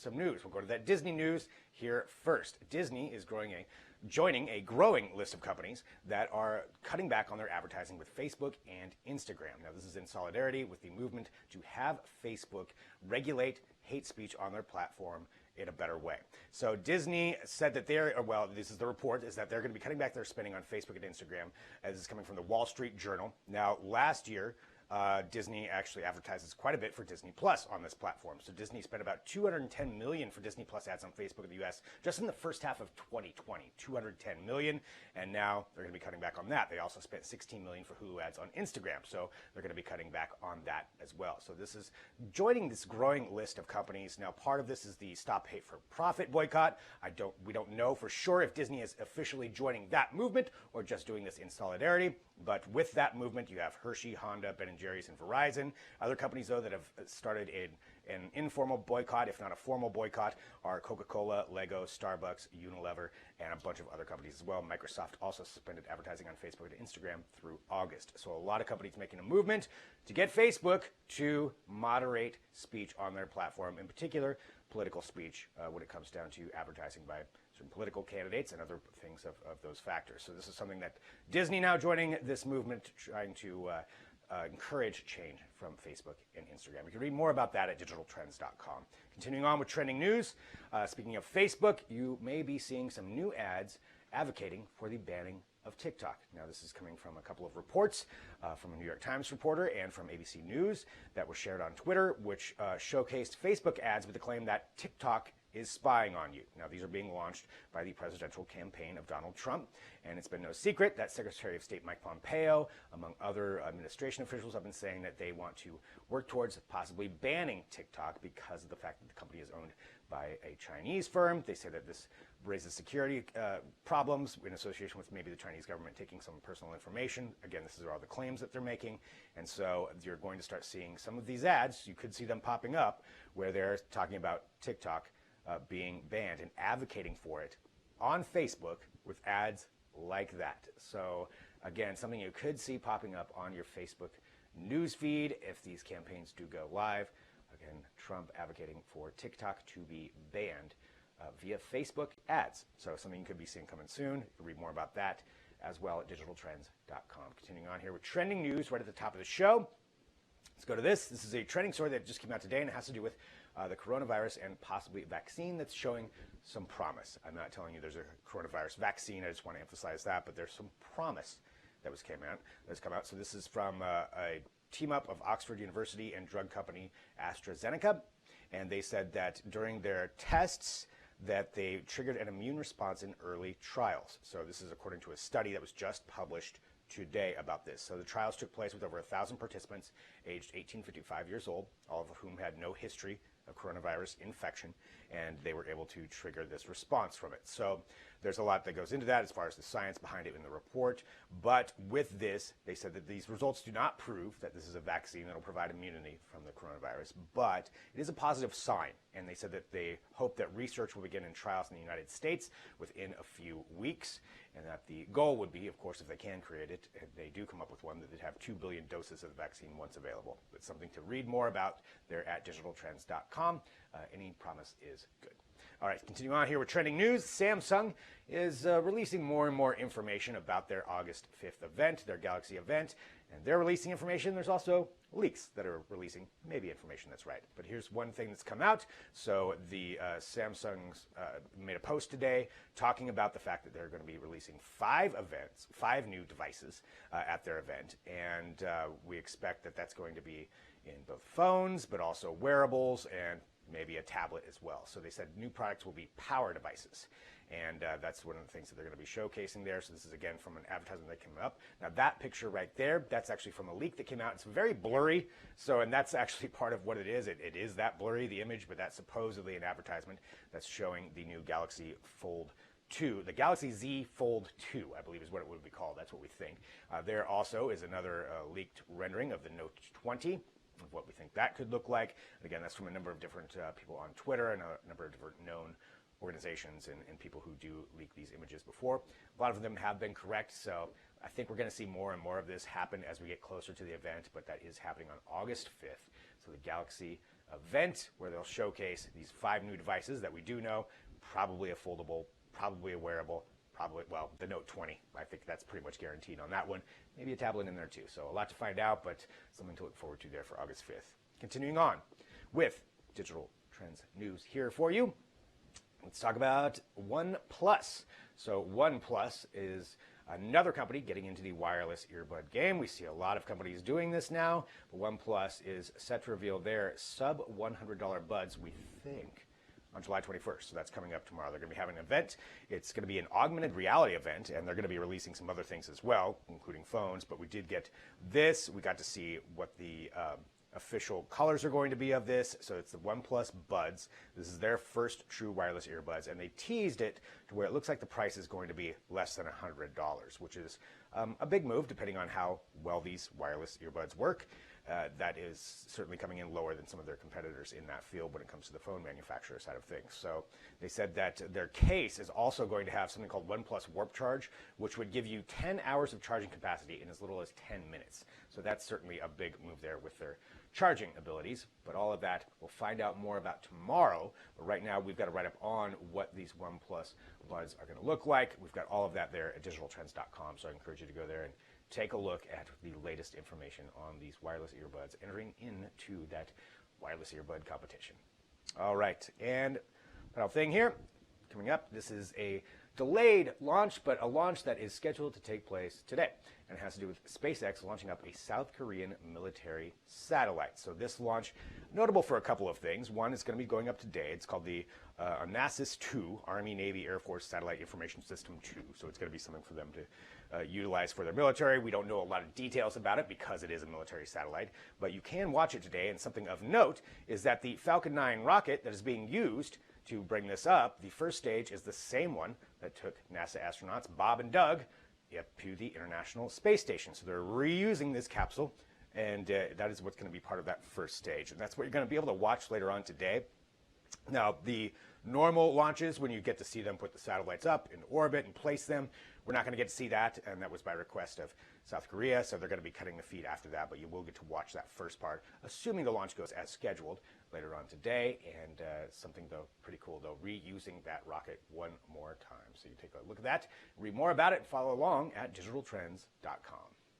some news. We'll go to that Disney news here first. Disney is joining a growing list of companies that are cutting back on their advertising with Facebook and Instagram. Now, this is in solidarity with the movement to have Facebook regulate hate speech on their platform in a better way. So Disney said that this is the report, is that they're going to be cutting back their spending on Facebook and Instagram, as is coming from the Wall Street Journal. Now, last year, Disney actually advertises quite a bit for Disney Plus on this platform. So Disney spent about $210 million for Disney Plus ads on Facebook in the U.S. just in the first half of 2020, $210 million, and now they're going to be cutting back on that. They also spent $16 million for Hulu ads on Instagram, so they're going to be cutting back on that as well. So this is joining this growing list of companies. Now, part of this is the Stop Hate for Profit boycott. We don't know for sure if Disney is officially joining that movement or just doing this in solidarity, but with that movement, you have Hershey, Honda, Ben & Jerry's, and Verizon. Other companies, though, that have started an informal boycott, if not a formal boycott, are Coca-Cola, Lego, Starbucks, Unilever, and a bunch of other companies as well. Microsoft also suspended advertising on Facebook and Instagram through August. So a lot of companies making a movement to get Facebook to moderate speech on their platform, in particular political speech when it comes down to advertising by certain political candidates and other things of those factors. So this is something that Disney now joining this movement, trying to encourage change from Facebook and Instagram. You can read more about that at digitaltrends.com. Continuing on with trending news, speaking of Facebook, you may be seeing some new ads advocating for the banning of TikTok. Now, this is coming from a couple of reports from a New York Times reporter and from ABC News that were shared on Twitter, which showcased Facebook ads with the claim that TikTok is spying on you. Now, these are being launched by the presidential campaign of Donald Trump, and it's been no secret that Secretary of State Mike Pompeo, among other administration officials, have been saying that they want to work towards possibly banning TikTok because of the fact that the company is owned by a Chinese firm. They say that this raises security problems in association with maybe the Chinese government taking some personal information. Again, this is all the claims that they're making, and so you're going to start seeing some of these ads. You could see them popping up where they're talking about TikTok being banned and advocating for it on Facebook with ads like that. So again, something you could see popping up on your Facebook news feed if these campaigns do go live. Again, Trump advocating for TikTok to be banned via Facebook ads. So something you could be seeing coming soon. You can read more about that as well at digitaltrends.com. Continuing on here with trending news right at the top of the show. Let's go to this. This is a trending story that just came out today, and it has to do with the coronavirus and possibly a vaccine that's showing some promise. I'm not telling you there's a coronavirus vaccine. I just want to emphasize that, but there's some promise that's come out. So this is from a team up of Oxford University and drug company AstraZeneca, and they said that during their tests that they triggered an immune response in early trials. So this is according to a study that was just published today about this. So the trials took place with over 1,000 participants aged 18 to 55 years old, all of whom had no history of coronavirus infection, and they were able to trigger this response from it. So there's a lot that goes into that as far as the science behind it in the report. But with this, they said that these results do not prove that this is a vaccine that will provide immunity from the coronavirus, but it is a positive sign. And they said that they hope that research will begin in trials in the United States within a few weeks, and that the goal would be, of course, if they can create it, if they do come up with one, that they'd have 2 billion doses of the vaccine once available. It's something to read more about there at digitaltrends.com. Any promise is good. All right, continuing on here with trending news, Samsung is releasing more and more information about their August 5th event, their Galaxy event, and they're releasing information. There's also leaks that are releasing maybe information that's right. But here's one thing that's come out. So the Samsung's made a post today talking about the fact that they're going to be releasing 5 new devices at their event, and we expect that that's going to be in both phones, but also wearables and maybe a tablet as well. So they said new products will be power devices. And that's one of the things that they're going to be showcasing there. So this is, again, from an advertisement that came up. Now, that picture right there, that's actually from a leak that came out. It's very blurry. So, and that's actually part of what it is. It is that blurry, the image, but that's supposedly an advertisement that's showing the new Galaxy Fold 2. The Galaxy Z Fold 2, I believe, is what it would be called. That's what we think. There also is another leaked rendering of the Note 20. Of what we think that could look like. Again, that's from a number of different people on Twitter and a number of different known organizations and people who do leak these images before. A lot of them have been correct, so I think we're going to see more and more of this happen as we get closer to the event, but that is happening on August 5th. So the Galaxy event where they'll showcase these 5 new devices that we do know, probably a foldable, probably a wearable, probably, well, the Note 20. I think that's pretty much guaranteed on that one. Maybe a tablet in there too. So a lot to find out, but something to look forward to there for August 5th. Continuing on with digital trends news here for you. Let's talk about OnePlus. So OnePlus is another company getting into the wireless earbud game. We see a lot of companies doing this now, but OnePlus is set to reveal their sub $100 buds, we think, on July 21st. So that's coming up tomorrow. They're going to be having an event. It's going to be an augmented reality event, and they're going to be releasing some other things as well, including phones. But we did get this. We got to see what the official colors are going to be of this. So it's the OnePlus Buds. This is their first true wireless earbuds, and they teased it to where it looks like the price is going to be less than $100, which is a big move depending on how well these wireless earbuds work. That is certainly coming in lower than some of their competitors in that field when it comes to the phone manufacturer side of things. So they said that their case is also going to have something called OnePlus Warp Charge, which would give you 10 hours of charging capacity in as little as 10 minutes. So that's certainly a big move there with their charging abilities. But all of that we'll find out more about tomorrow. But right now we've got a write-up on what these OnePlus buds are going to look like. We've got all of that there at digitaltrends.com. So I encourage you to go there and take a look at the latest information on these wireless earbuds entering into that wireless earbud competition. All right, and final thing here, coming up, this is a delayed launch, but a launch that is scheduled to take place today. And it has to do with SpaceX launching up a South Korean military satellite. So this launch, notable for a couple of things. One, it's going to be going up today. It's called the ONASIS-2, Army, Navy, Air Force Satellite Information System 2. So it's going to be something for them to utilize for their military. We don't know a lot of details about it because it is a military satellite, but you can watch it today. And something of note is that the Falcon 9 rocket that is being used to bring this up, the first stage is the same one that took NASA astronauts Bob and Doug up to the International Space Station. So they're reusing this capsule, and that is what's going to be part of that first stage. And that's what you're going to be able to watch later on today. Now, the normal launches, when you get to see them put the satellites up in orbit and place them, we're not going to get to see that, and that was by request of South Korea, so they're going to be cutting the feed after that, but you will get to watch that first part, assuming the launch goes as scheduled later on today. And something, though, pretty cool, though, reusing that rocket one more time. So you take a look at that, read more about it, and follow along at digitaltrends.com.